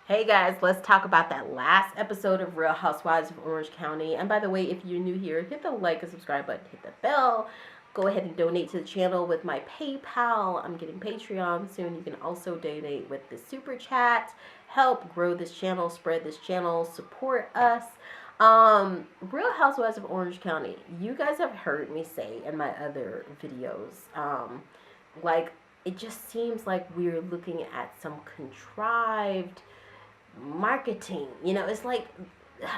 Hey guys, let's talk about that last episode of Real Housewives of Orange County. And by the way, if you're new here, hit the like and subscribe button, hit the bell. Go ahead and donate to the channel with my PayPal. I'm getting Patreon soon. You can also donate with the Super Chat. Help grow this channel, spread this channel, support us. Real Housewives of Orange County. You guys have heard me say in my other videos, like, it just seems like we're looking at some contrived marketing. It's like,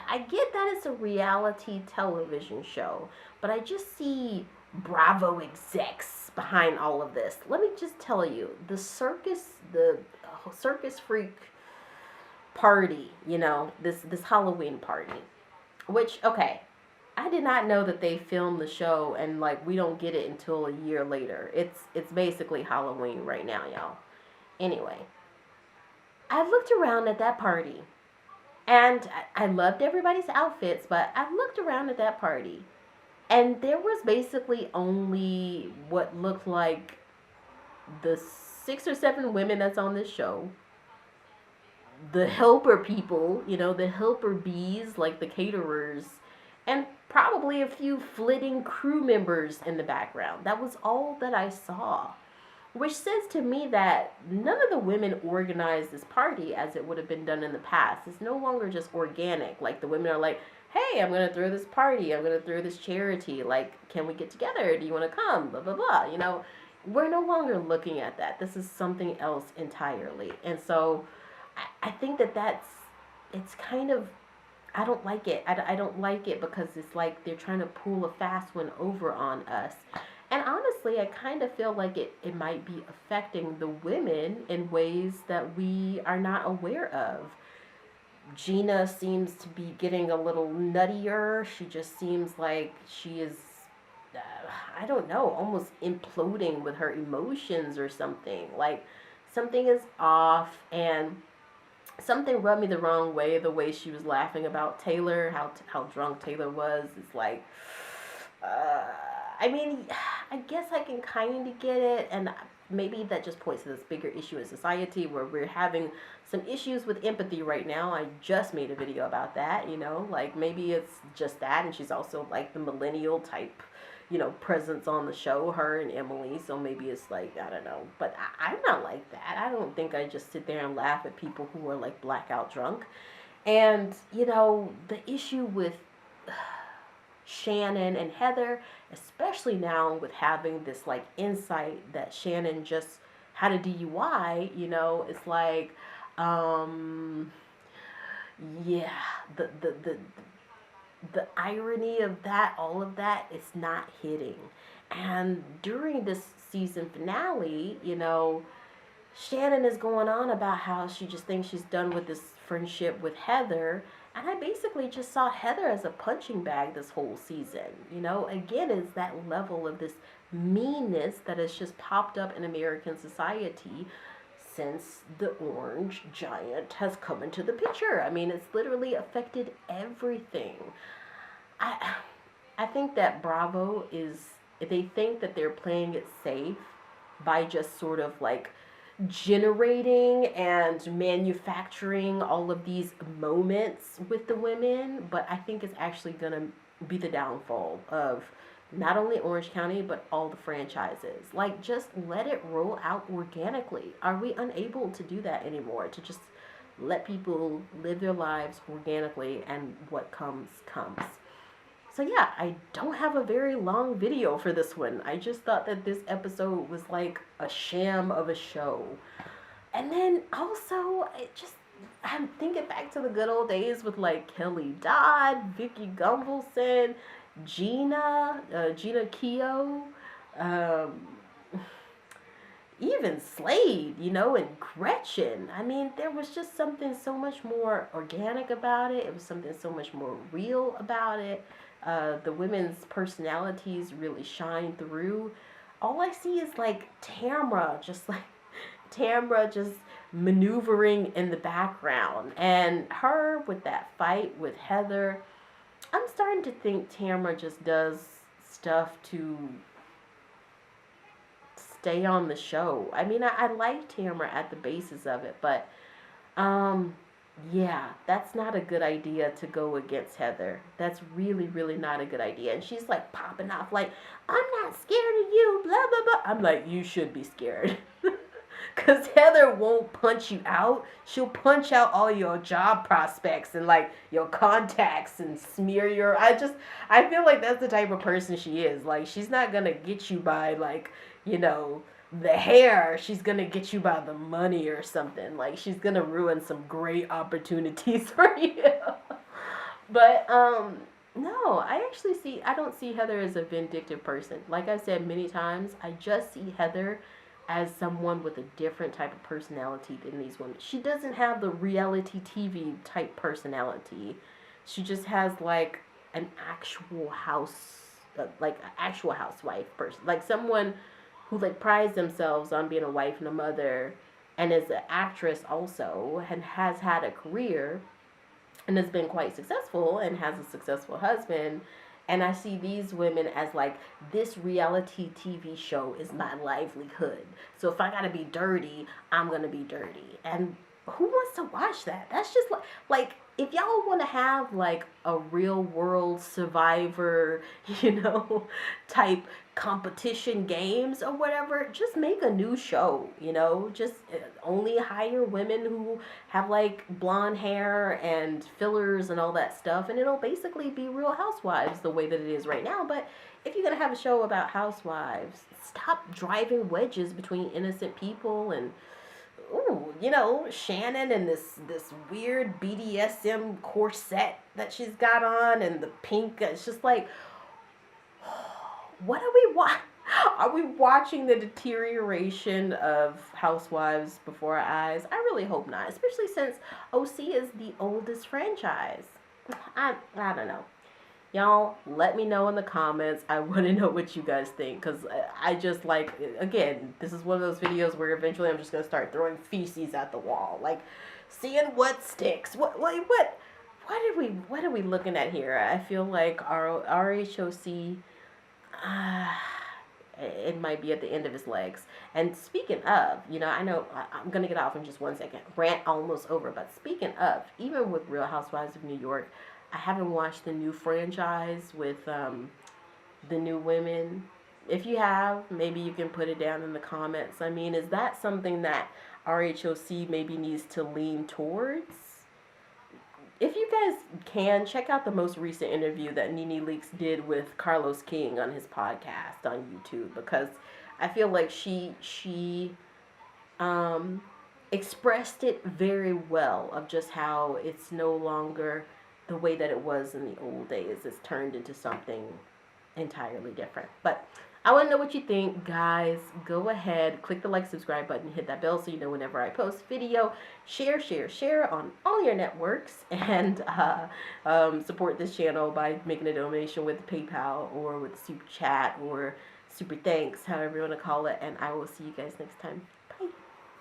I get that it's a reality television show, but I just see Bravo execs behind all of this. Let me just tell you, the circus freak party, this Halloween party, which, okay, I did not know that they filmed the show and like we don't get it until a year later. It's basically Halloween right now, y'all. Anyway, I looked around at that party and I loved everybody's outfits, but I looked around at that party and there was basically only what looked like the 6 or 7 women that's on this show, the helper people, the helper bees, like the caterers, and probably a few flitting crew members in the background. That was all that I saw. Which says to me that none of the women organized this party as it would have been done in the past. It's no longer just organic. Like, the women are like, hey, I'm going to throw this party. I'm going to throw this charity. Like, can we get together? Do you want to come? Blah, blah, blah. We're no longer looking at that. This is something else entirely. And so I think it's kind of, I don't like it. I don't like it because it's like they're trying to pull a fast one over on us. And honestly, I kind of feel like it might be affecting the women in ways that we are not aware of. Gina seems to be getting a little nuttier. She just seems like she is, I don't know, almost imploding with her emotions or something. Like, something is off, and something rubbed me the wrong way. The way she was laughing about Taylor, how drunk Taylor was. It's like, uh, I mean, I guess I can kind of get it, and maybe that just points to this bigger issue in society where we're having some issues with empathy right now. I just made a video about that, like maybe it's just that, and she's also like the millennial type, presence on the show, her and Emily, so maybe it's like, I don't know, but I'm not like that. I don't think I just sit there and laugh at people who are like blackout drunk. And, the issue with Shannon and Heather, especially now with having this like insight that Shannon just had a DUI, it's like, yeah, the irony of that, all of that, is not hitting. And during this season finale, Shannon is going on about how she just thinks she's done with this friendship with Heather. And I basically just saw Heather as a punching bag this whole season. Again, it's that level of this meanness that has just popped up in American society since the orange giant has come into the picture. I mean, it's literally affected everything. I think that Bravo is, they think that they're playing it safe by just sort of like generating and manufacturing all of these moments with the women, but I think it's actually going to be the downfall of not only Orange County, but all the franchises. Like, just let it roll out organically. Are we unable to do that anymore? To just let people live their lives organically, and what comes, comes. So yeah, I don't have a very long video for this one. I just thought that this episode was like a sham of a show. And then also, I'm thinking back to the good old days with like Kelly Dodd, Vicky Gunvalson, Gina Keogh, um, even Slade, and Gretchen. I mean, there was just something so much more organic about it. It was something so much more real about it. The women's personalities really shine through. All I see is like Tamra just maneuvering in the background, and her with that fight with Heather. I'm starting to think Tamra just does stuff to stay on the show. I mean, I like Tamra at the basis of it, but Yeah, that's not a good idea to go against Heather. That's really, really not a good idea. And she's like popping off, like, I'm not scared of you, blah, blah, blah. I'm like, you should be scared. Because Heather won't punch you out. She'll punch out all your job prospects and like your contacts and smear your. I feel like that's the type of person she is. Like, she's not going to get you by, like, you know, the hair. She's going to get you by the money or something. Like, she's going to ruin some great opportunities for you. But, no, I don't see Heather as a vindictive person. Like I said many times, I just see Heather as someone with a different type of personality than these women. She doesn't have the reality TV type personality. She just has like an actual like an actual housewife person, like someone who like prides themselves on being a wife and a mother, and is an actress also, and has had a career and has been quite successful and has a successful husband. And I see these women as like, this reality TV show is my livelihood. So if I gotta be dirty, I'm gonna be dirty. And who wants to watch that? That's just like if y'all want to have like a real world survivor, type competition games or whatever, just make a new show, just only hire women who have like blonde hair and fillers and all that stuff, and it'll basically be Real Housewives the way that it is right now. But if you're gonna have a show about housewives, stop driving wedges between innocent people. And Shannon and this weird BDSM corset that she's got on, and the pink. It's just like, what are we watching? Are we watching the deterioration of Housewives before our eyes? I really hope not, especially since OC is the oldest franchise. I don't know. Y'all, let me know in the comments. I want to know what you guys think, because I just like, again, this is one of those videos where eventually I'm just going to start throwing feces at the wall, like seeing what sticks. What are we looking at here? I feel like our RHOC, it might be at the end of his legs. And speaking of, I know I'm going to get off in just 1 second. Rant almost over. But speaking of, even with Real Housewives of New York, I haven't watched the new franchise with the new women. If you have, maybe you can put it down in the comments. I mean, is that something that RHOC maybe needs to lean towards? If you guys can, check out the most recent interview that Nene Leakes did with Carlos King on his podcast on YouTube, because I feel like she expressed it very well, of just how it's no longer the way that it was in the old days. It's turned into something entirely different. But I want to know what you think, guys. Go ahead, click the like, subscribe button, hit that bell so you know whenever I post video. Share on all your networks, and support this channel by making a donation with PayPal or with Super Chat or Super Thanks, however you want to call it. And I will see you guys next time.